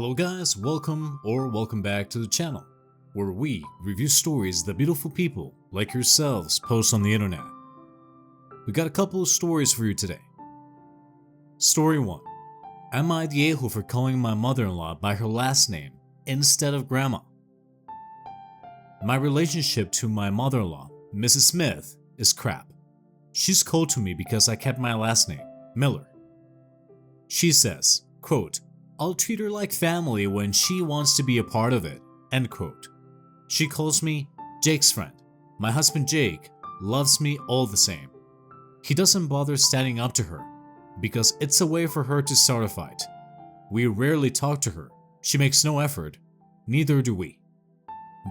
Hello guys, welcome back to the channel, where we review stories that beautiful people like yourselves post on the internet. We got a couple of stories for you today. Story 1. Am I the a-hole for calling my mother-in-law by her last name instead of grandma? My relationship to my mother-in-law, Mrs. Smith, is crap. She's cold to me because I kept my last name, Miller. She says, quote, "I'll treat her like family when she wants to be a part of it," end quote. She calls me Jake's friend. My husband Jake loves me all the same. He doesn't bother standing up to her because it's a way for her to start a fight. We rarely talk to her. She makes no effort. Neither do we.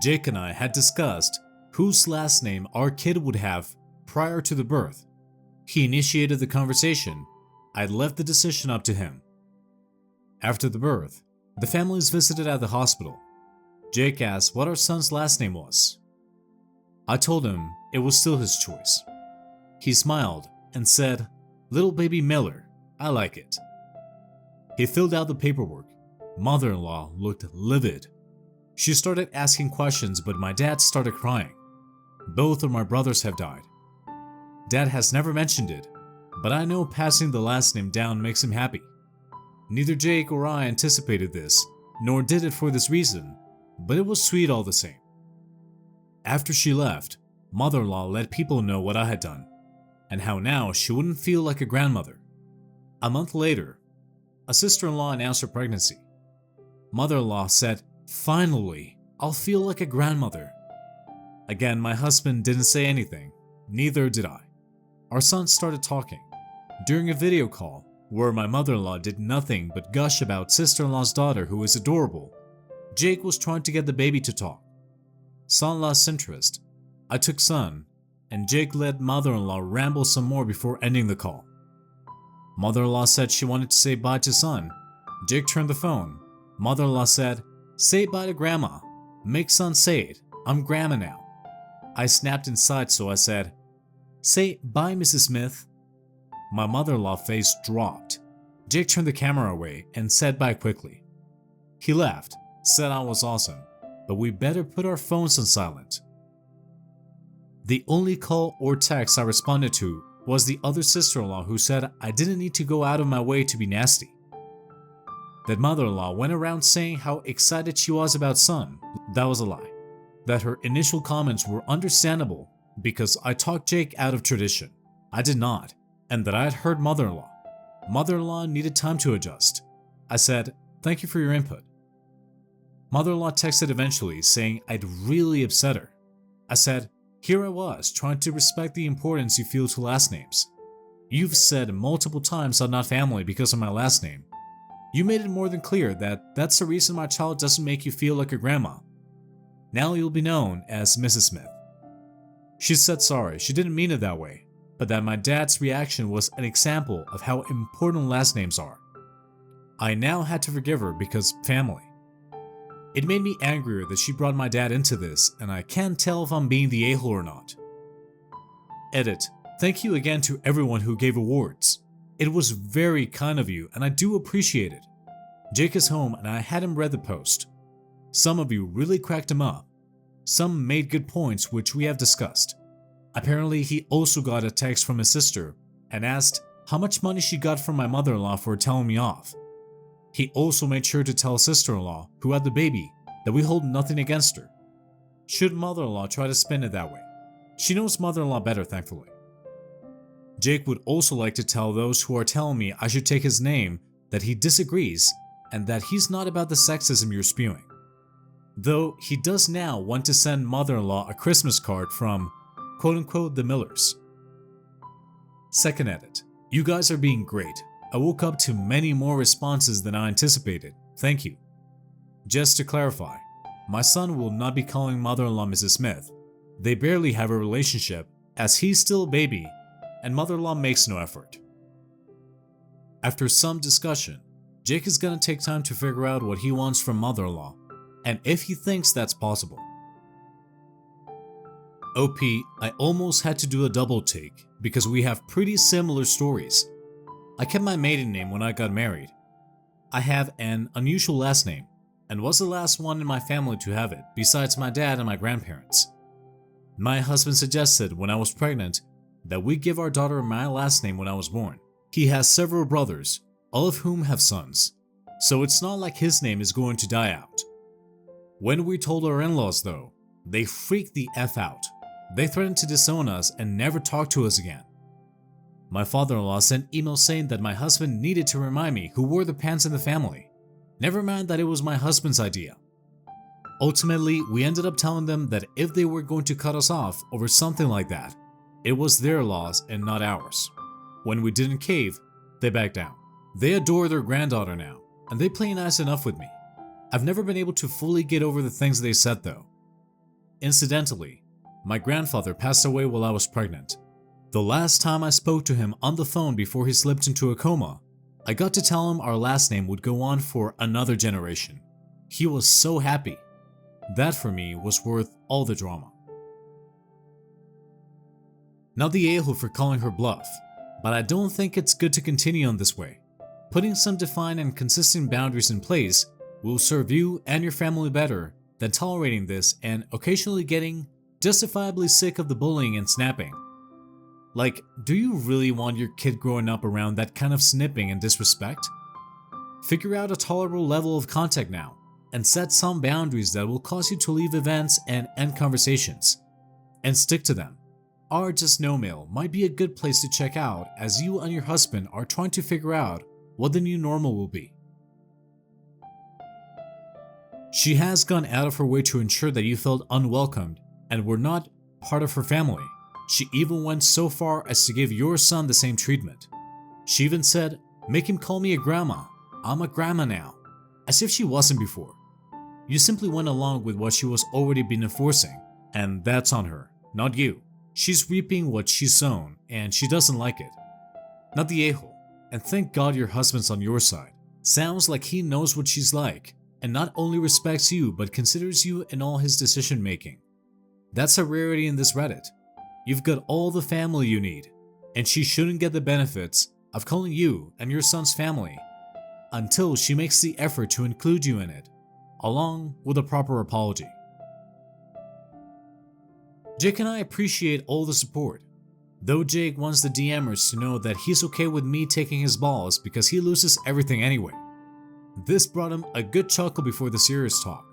Jake and I had discussed whose last name our kid would have prior to the birth. He initiated the conversation. I left the decision up to him. After the birth, the families visited at the hospital. Jake asked what our son's last name was. I told him it was still his choice. He smiled and said, "Little baby Miller, I like it." He filled out the paperwork. Mother-in-law looked livid. She started asking questions, but my dad started crying. Both of my brothers have died. Dad has never mentioned it, but I know passing the last name down makes him happy. Neither Jake or I anticipated this, nor did it for this reason, but it was sweet all the same. After she left, mother-in-law let people know what I had done, and how now she wouldn't feel like a grandmother. A month later, a sister-in-law announced her pregnancy. Mother-in-law said, "Finally, I'll feel like a grandmother." Again, my husband didn't say anything, neither did I. Our son started talking. During a video call, where my mother-in-law did nothing but gush about sister-in-law's daughter who is adorable, Jake was trying to get the baby to talk. Son lost interest. I took son, and Jake let mother-in-law ramble some more before ending the call. Mother-in-law said she wanted to say bye to son. Jake turned the phone. Mother-in-law said, "Say bye to grandma. Make son say it. I'm grandma now." I snapped inside, so I said, "Say bye, Mrs. Smith." My mother-in-law face dropped. Jake turned the camera away and said bye quickly. He laughed, said I was awesome, but we better put our phones on silent. The only call or text I responded to was the other sister-in-law who said I didn't need to go out of my way to be nasty. That mother-in-law went around saying how excited she was about son. That was a lie. That her initial comments were understandable because I talked Jake out of tradition. I did not, and that I had heard mother-in-law. Mother-in-law needed time to adjust. I said, "Thank you for your input." Mother-in-law texted eventually saying I'd really upset her. I said, "Here I was trying to respect the importance you feel to last names. You've said multiple times I'm not family because of my last name. You made it more than clear that that's the reason my child doesn't make you feel like a grandma. Now you'll be known as Mrs. Smith." She said sorry, she didn't mean it that way, but that my dad's reaction was an example of how important last names are. I now had to forgive her because family. It made me angrier that she brought my dad into this, and I can't tell if I'm being the a-hole or not. Edit. Thank you again to everyone who gave awards. It was very kind of you, and I do appreciate it. Jake is home, and I had him read the post. Some of you really cracked him up. Some made good points, which we have discussed. Apparently, he also got a text from his sister and asked how much money she got from my mother-in-law for telling me off. He also made sure to tell sister-in-law, who had the baby, that we hold nothing against her. Should mother-in-law try to spin it that way? She knows mother-in-law better, thankfully. Jake would also like to tell those who are telling me I should take his name that he disagrees and that he's not about the sexism you're spewing. Though he does now want to send mother-in-law a Christmas card from quote-unquote the Millers. Second edit. You guys are being great. I woke up to many more responses than I anticipated. Thank you. Just to clarify, my son will not be calling mother-in-law Mrs. Smith. They barely have a relationship as he's still a baby and mother-in-law makes no effort. After some discussion, Jake is gonna take time to figure out what he wants from mother-in-law and if he thinks that's possible. OP, I almost had to do a double take because we have pretty similar stories. I kept my maiden name when I got married. I have an unusual last name and was the last one in my family to have it besides my dad and my grandparents. My husband suggested when I was pregnant that we give our daughter my last name when I was born. He has several brothers, all of whom have sons, so it's not like his name is going to die out. When we told our in-laws though, they freaked the F out. They threatened to disown us and never talk to us again. My father-in-law sent emails saying that my husband needed to remind me who wore the pants in the family. Never mind that it was my husband's idea. Ultimately, we ended up telling them that if they were going to cut us off over something like that, it was their loss and not ours. When we didn't cave, they backed down. They adore their granddaughter now, and they play nice enough with me. I've never been able to fully get over the things they said though. Incidentally, my grandfather passed away while I was pregnant. The last time I spoke to him on the phone before he slipped into a coma, I got to tell him our last name would go on for another generation. He was so happy. That for me was worth all the drama. Not the a-hole for calling her bluff, but I don't think it's good to continue on this way. Putting some defined and consistent boundaries in place will serve you and your family better than tolerating this and occasionally getting justifiably sick of the bullying and snapping. Like, do you really want your kid growing up around that kind of snipping and disrespect? Figure out a tolerable level of contact now, and set some boundaries that will cause you to leave events and end conversations. And stick to them. Our Just No Mail might be a good place to check out as you and your husband are trying to figure out what the new normal will be. She has gone out of her way to ensure that you felt unwelcomed and were not part of her family. She even went so far as to give your son the same treatment. She even said, "Make him call me a grandma. I'm a grandma now," as if she wasn't before. You simply went along with what she was already been enforcing, and that's on her, not you. She's reaping what she's sown, and she doesn't like it. Not the a-hole, and thank God your husband's on your side. Sounds like he knows what she's like, and not only respects you but considers you in all his decision making. That's a rarity in this Reddit. You've got all the family you need, and she shouldn't get the benefits of calling you and your son's family until she makes the effort to include you in it, along with a proper apology. Jake and I appreciate all the support, though Jake wants the DMers to know that he's okay with me taking his balls because he loses everything anyway. This brought him a good chuckle before the serious talk.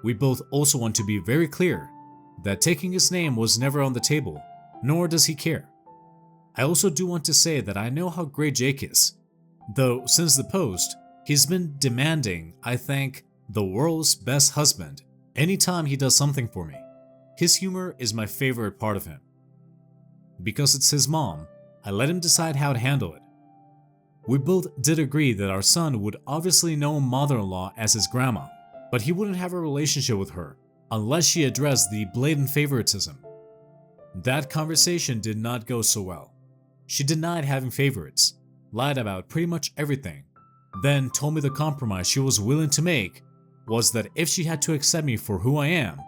We both also want to be very clear that taking his name was never on the table, nor does he care. I also do want to say that I know how great Jake is, though since the post, he's been demanding I thank the world's best husband anytime he does something for me. His humor is my favorite part of him. Because it's his mom, I let him decide how to handle it. We both did agree that our son would obviously know mother-in-law as his grandma, but he wouldn't have a relationship with her unless she addressed the blatant favoritism. That conversation did not go so well. She denied having favorites, lied about pretty much everything, then told me the compromise she was willing to make was that if she had to accept me for who I am,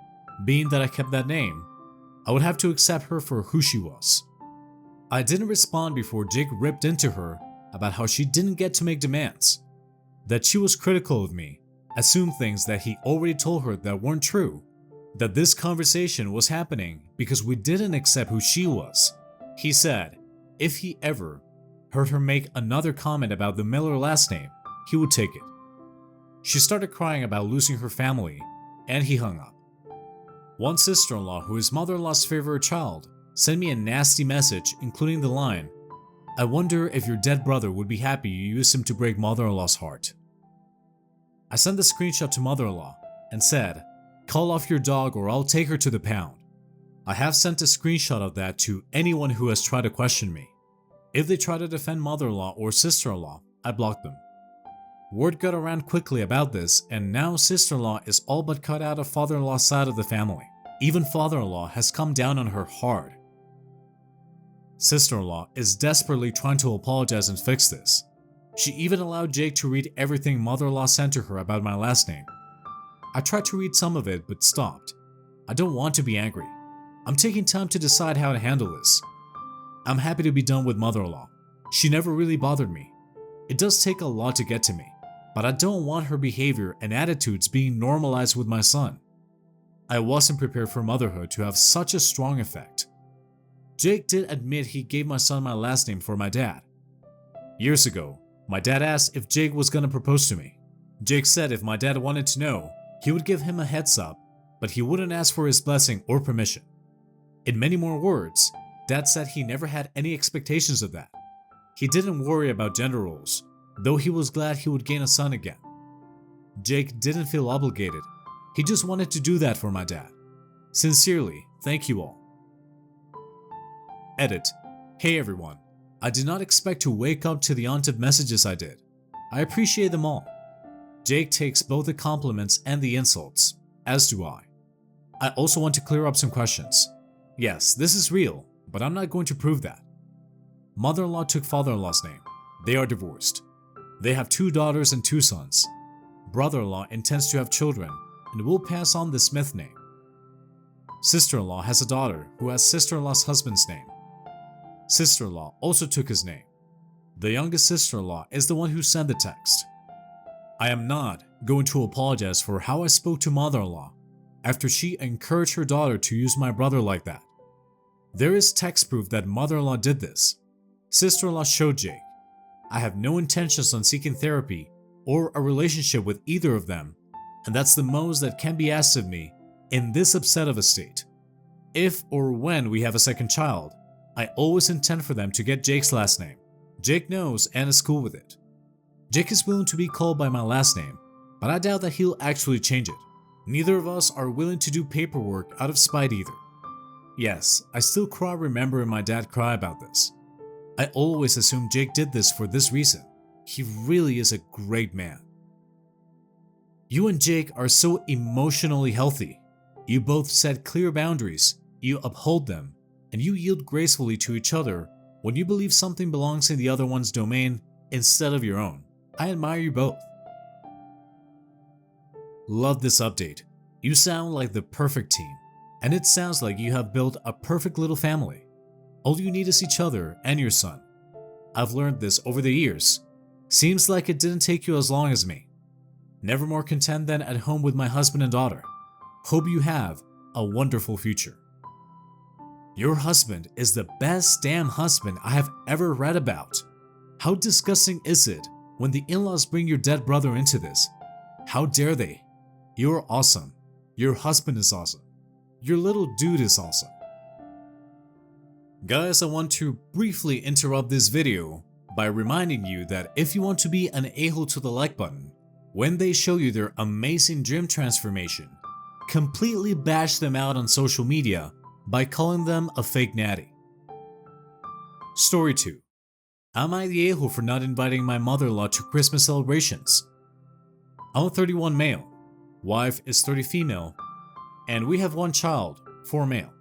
being that I kept that name, I would have to accept her for who she was. I didn't respond before Jake ripped into her about how she didn't get to make demands, that she was critical of me, assumed things that he already told her that weren't true, that this conversation was happening because we didn't accept who she was. He said if he ever heard her make another comment about the Miller last name, he would take it. She started crying about losing her family, and he hung up. One sister-in-law, who is mother-in-law's favorite child, sent me a nasty message including the line, "I wonder if your dead brother would be happy you used him to break mother-in-law's heart." I sent the screenshot to mother-in-law and said, "Call off your dog or I'll take her to the pound." I have sent a screenshot of that to anyone who has tried to question me. If they try to defend mother-in-law or sister-in-law, I block them. Word got around quickly about this, and now sister-in-law is all but cut out of father-in-law's side of the family. Even father-in-law has come down on her hard. Sister-in-law is desperately trying to apologize and fix this. She even allowed Jake to read everything mother-in-law sent to her about my last name. I tried to read some of it but stopped. I don't want to be angry. I'm taking time to decide how to handle this. I'm happy to be done with mother-in-law. She never really bothered me. It does take a lot to get to me. but I don't want her behavior and attitudes being normalized with my son. I wasn't prepared for motherhood to have such a strong effect. Jake did admit he gave my son my last name for my dad. Years ago, my dad asked if Jake was gonna propose to me. Jake said if my dad wanted to know, he would give him a heads up, but he wouldn't ask for his blessing or permission. In many more words, Dad said he never had any expectations of that. He didn't worry about gender roles, though he was glad he would gain a son again. Jake didn't feel obligated. He just wanted to do that for my dad. Sincerely, thank you all. Edit. Hey everyone. I did not expect to wake up to the amount of messages I did. I appreciate them all. Jake takes both the compliments and the insults, as do I. I also want to clear up some questions. Yes, this is real, but I'm not going to prove that. Mother-in-law took father-in-law's name. They are divorced. They have 2 daughters and 2 sons. Brother-in-law intends to have children and will pass on the Smith name. Sister-in-law has a daughter who has sister-in-law's husband's name. Sister-in-law also took his name. The youngest sister-in-law is the one who sent the text. I am not going to apologize for how I spoke to mother-in-law after she encouraged her daughter to use my brother like that. There is text proof that mother-in-law did this. Sister-in-law showed Jake. I have no intentions on seeking therapy or a relationship with either of them, and that's the most that can be asked of me in this upset of a state. If or when we have a second child, I always intend for them to get Jake's last name. Jake knows and is cool with it. Jake is willing to be called by my last name, but I doubt that he'll actually change it. Neither of us are willing to do paperwork out of spite either. Yes, I still cry remembering my dad cry about this. I always assumed Jake did this for this reason. He really is a great man. You and Jake are so emotionally healthy. You both set clear boundaries, you uphold them, and you yield gracefully to each other when you believe something belongs in the other one's domain instead of your own. I admire you both. Love this update. You sound like the perfect team, and it sounds like you have built a perfect little family. All you need is each other and your son. I've learned this over the years. Seems like it didn't take you as long as me. Never more content than at home with my husband and daughter. Hope you have a wonderful future. Your husband is the best damn husband I have ever read about. How disgusting is it when the in-laws bring your dead brother into this? How dare they? You're awesome. Your husband is awesome. Your little dude is awesome. Guys, I want to briefly interrupt this video by reminding you that if you want to be an a-hole to the like button, when they show you their amazing gym transformation, completely bash them out on social media by calling them a fake natty. Story 2. Am I the a-hole for not inviting my mother-in-law to Christmas celebrations? I'm a 31 male, wife is 30 female, and we have 1 child, 4 male.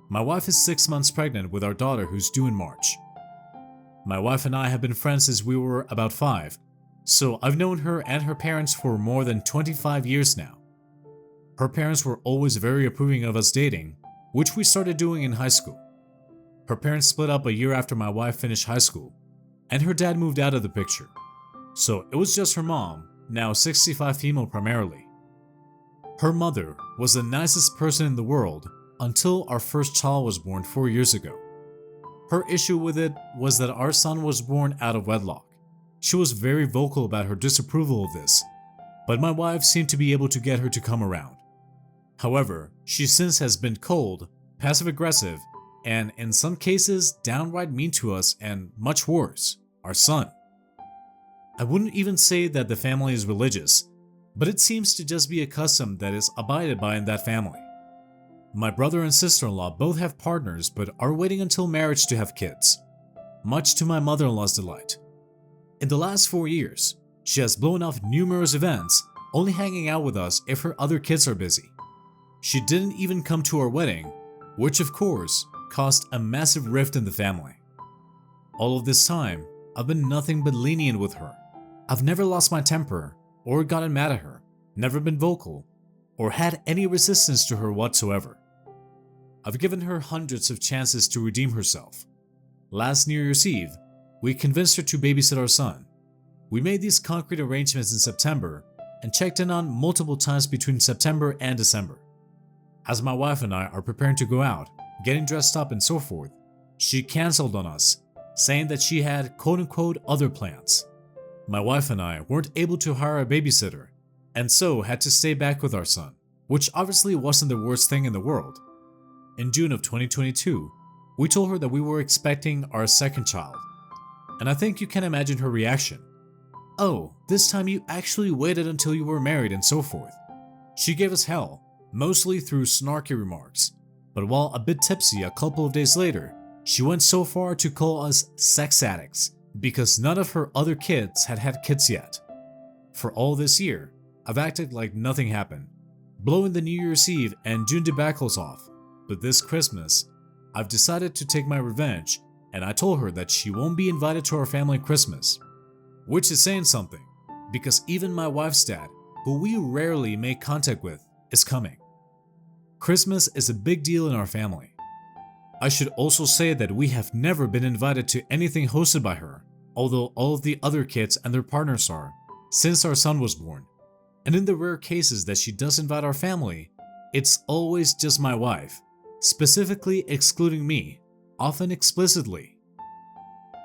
My wife is 6 months pregnant with our daughter who's due in March. My wife and I have been friends since we were about 5, so I've known her and her parents for more than 25 years now. Her parents were always very approving of us dating, which we started doing in high school. Her parents split up a year after my wife finished high school, and her dad moved out of the picture. So it was just her mom, now 65 female primarily. Her mother was the nicest person in the world until our first child was born 4 years ago. Her issue with it was that our son was born out of wedlock. She was very vocal about her disapproval of this, but my wife seemed to be able to get her to come around. However, she since has been cold, passive-aggressive, and in some cases downright mean to us and, much worse, our son. I wouldn't even say that the family is religious, but it seems to just be a custom that is abided by in that family. My brother and sister-in-law both have partners but are waiting until marriage to have kids, much to my mother-in-law's delight. In the last 4 years, she has blown off numerous events, only hanging out with us if her other kids are busy. She didn't even come to our wedding, which of course caused a massive rift in the family. All of this time, I've been nothing but lenient with her. I've never lost my temper or gotten mad at her, never been vocal, or had any resistance to her whatsoever. I've given her hundreds of chances to redeem herself. Last New Year's Eve, we convinced her to babysit our son. We made these concrete arrangements in September and checked in on multiple times between September and December. As my wife and I are preparing to go out, getting dressed up and so forth, she canceled on us, saying that she had quote-unquote other plans. My wife and I weren't able to hire a babysitter, and so had to stay back with our son, which obviously wasn't the worst thing in the world. In June of 2022, we told her that we were expecting our second child, and I think you can imagine her reaction. "Oh, this time you actually waited until you were married," and so forth. She gave us hell, mostly through snarky remarks, but while a bit tipsy a couple of days later, she went so far to call us sex addicts because none of her other kids had had kids yet. For all this year, I've acted like nothing happened, blowing the New Year's Eve and June debacles off, but this Christmas, I've decided to take my revenge, and I told her that she won't be invited to our family Christmas. Which is saying something, because even my wife's dad, who we rarely make contact with, is coming. Christmas is a big deal in our family. I should also say that we have never been invited to anything hosted by her, although all of the other kids and their partners are, since our son was born. And in the rare cases that she does invite our family, it's always just my wife, specifically excluding me, often explicitly.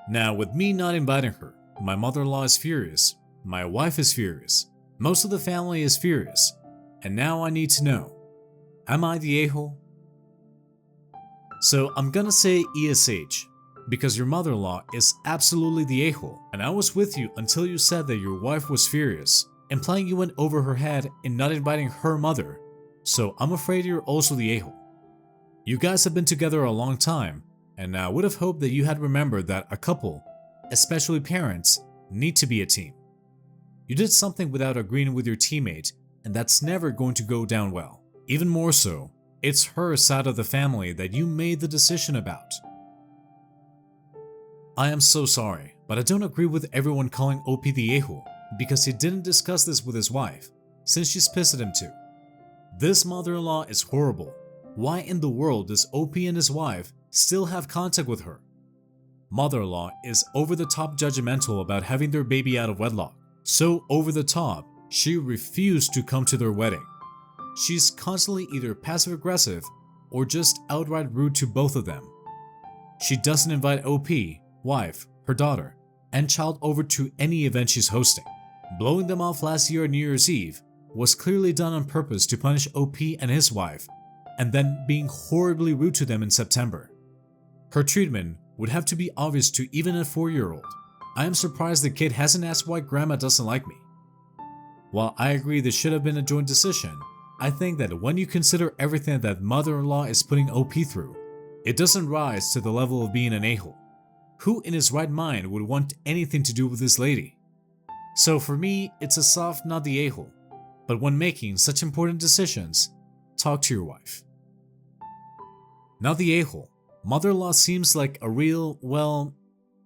Now, with me not inviting her, my mother-in-law is furious, my wife is furious, most of the family is furious, and now I need to know, am I the a-hole? So I'm gonna say ESH, because your mother-in-law is absolutely the a-hole, and I was with you until you said that your wife was furious, implying you went over her head in not inviting her mother, so I'm afraid you're also the a-hole. You guys have been together a long time, and I would have hoped that you had remembered that a couple, especially parents, need to be a team. You did something without agreeing with your teammate, and that's never going to go down well. Even more so, it's her side of the family that you made the decision about. I am so sorry, but I don't agree with everyone calling OP the a-hole because he didn't discuss this with his wife, since she's pissed at him too. This mother-in-law is horrible. Why in the world does OP and his wife still have contact with her? Mother-in-law is over the top judgmental about having their baby out of wedlock. So over the top, she refused to come to their wedding. She's constantly either passive-aggressive or just outright rude to both of them. She doesn't invite OP, wife, her daughter, and child over to any event she's hosting. Blowing them off last year on New Year's Eve was clearly done on purpose to punish OP and his wife, and then being horribly rude to them in September. Her treatment would have to be obvious to even a 4-year-old. I am surprised the kid hasn't asked why grandma doesn't like me. While I agree this should have been a joint decision, I think that when you consider everything that mother-in-law is putting OP through, it doesn't rise to the level of being an a-hole. Who in his right mind would want anything to do with this lady? So for me, it's a soft not the a-hole, but when making such important decisions, talk to your wife. Not the a-hole. Mother-in-law seems like a real, well,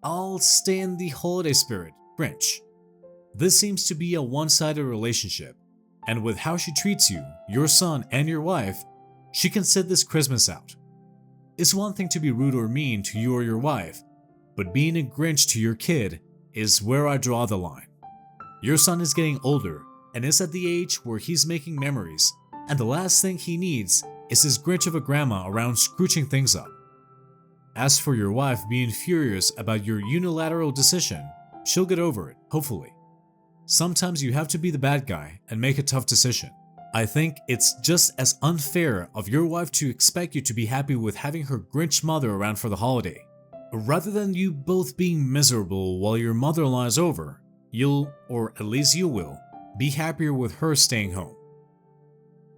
I'll stay in the holiday spirit, Grinch. This seems to be a one-sided relationship, and with how she treats you, your son, and your wife, she can sit this Christmas out. It's one thing to be rude or mean to you or your wife, but being a Grinch to your kid is where I draw the line. Your son is getting older and is at the age where he's making memories, and the last thing he needs is his Grinch of a grandma around scrooching things up. As for your wife being furious about your unilateral decision, she'll get over it, hopefully. Sometimes you have to be the bad guy and make a tough decision. I think it's just as unfair of your wife to expect you to be happy with having her Grinch mother around for the holiday. Rather than you both being miserable while your mother-in-law is over, you'll, or at least you will, be happier with her staying home.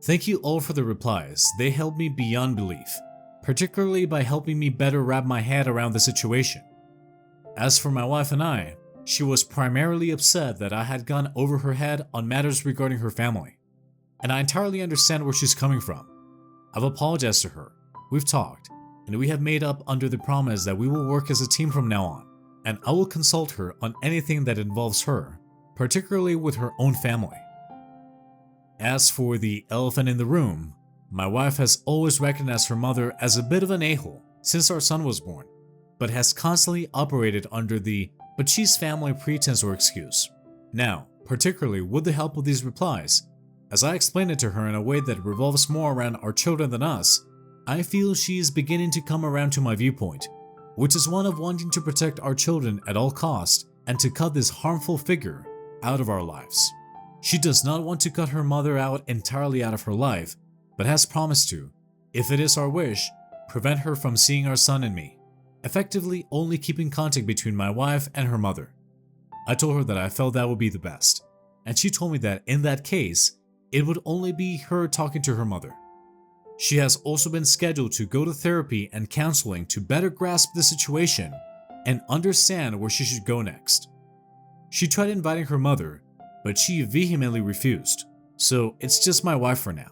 Thank you all for the replies. They helped me beyond belief, particularly by helping me better wrap my head around the situation. As for my wife and I, she was primarily upset that I had gone over her head on matters regarding her family, and I entirely understand where she's coming from. I've apologized to her, we've talked, and we have made up under the promise that we will work as a team from now on, and I will consult her on anything that involves her, particularly with her own family. As for the elephant in the room, my wife has always recognized her mother as a bit of an a-hole since our son was born, but has constantly operated under the "but she's family" pretense or excuse. Now, particularly with the help of these replies, as I explain it to her in a way that revolves more around our children than us, I feel she is beginning to come around to my viewpoint, which is one of wanting to protect our children at all costs and to cut this harmful figure out of our lives. She does not want to cut her mother out entirely out of her life, but has promised to, if it is our wish, prevent her from seeing our son and me, effectively only keeping contact between my wife and her mother. I told her that I felt that would be the best, and she told me that in that case, it would only be her talking to her mother. She has also been scheduled to go to therapy and counseling to better grasp the situation and understand where she should go next. She tried inviting her mother, but she vehemently refused, so it's just my wife for now.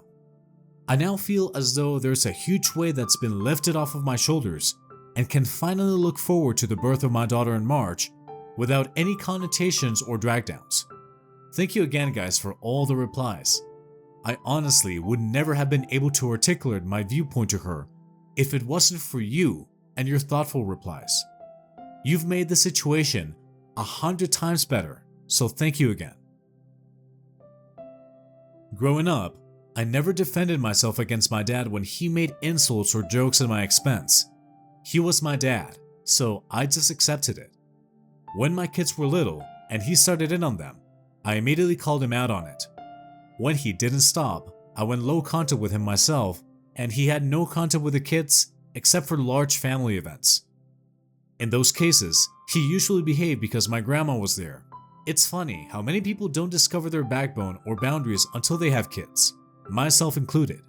I now feel as though there's a huge weight that's been lifted off of my shoulders and can finally look forward to the birth of my daughter in March without any connotations or dragdowns. Thank you again, guys, for all the replies. I honestly would never have been able to articulate my viewpoint to her if it wasn't for you and your thoughtful replies. You've made the situation 100 times better, so thank you again. Growing up, I never defended myself against my dad when he made insults or jokes at my expense. He was my dad, so I just accepted it. When my kids were little and he started in on them, I immediately called him out on it. When he didn't stop, I went low contact with him myself, and he had no contact with the kids except for large family events. In those cases, he usually behaved because my grandma was there. It's funny how many people don't discover their backbone or boundaries until they have kids, myself included.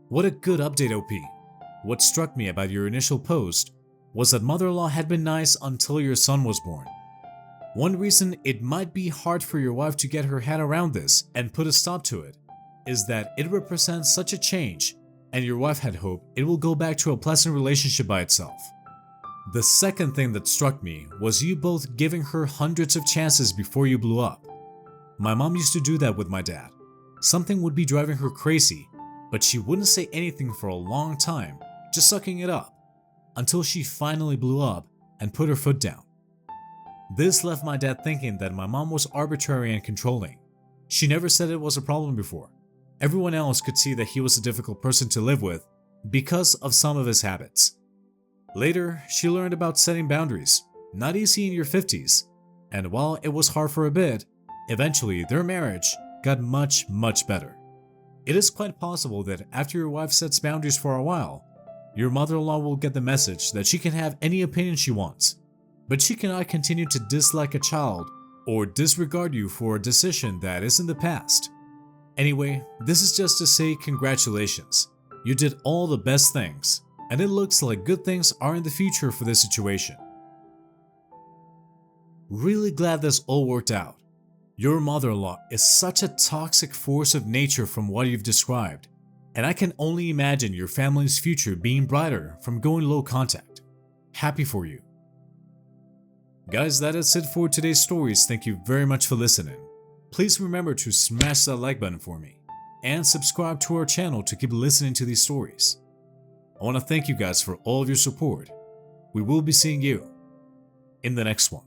What a good update, OP. What struck me about your initial post was that mother-in-law had been nice until your son was born. One reason it might be hard for your wife to get her head around this and put a stop to it is that it represents such a change, and your wife had hoped it will go back to a pleasant relationship by itself. The second thing that struck me was you both giving her hundreds of chances before you blew up. My mom used to do that with my dad. Something would be driving her crazy, but she wouldn't say anything for a long time, just sucking it up, until she finally blew up and put her foot down. This left my dad thinking that my mom was arbitrary and controlling. She never said it was a problem before. Everyone else could see that he was a difficult person to live with because of some of his habits. Later, she learned about setting boundaries, not easy in your 50s, and while it was hard for a bit, eventually their marriage got much better. It is quite possible that after your wife sets boundaries for a while, your mother-in-law will get the message that she can have any opinion she wants, but she cannot continue to dislike a child or disregard you for a decision that is in the past. Anyway, this is just to say congratulations. You did all the best things, and it looks like good things are in the future for this situation. Really glad this all worked out. Your mother-in-law is such a toxic force of nature from what you've described, and I can only imagine your family's future being brighter from going low contact. Happy for you. Guys, that is it for today's stories. Thank you very much for listening. Please remember to smash that like button for me and subscribe to our channel to keep listening to these stories. I want to thank you guys for all of your support. We will be seeing you in the next one.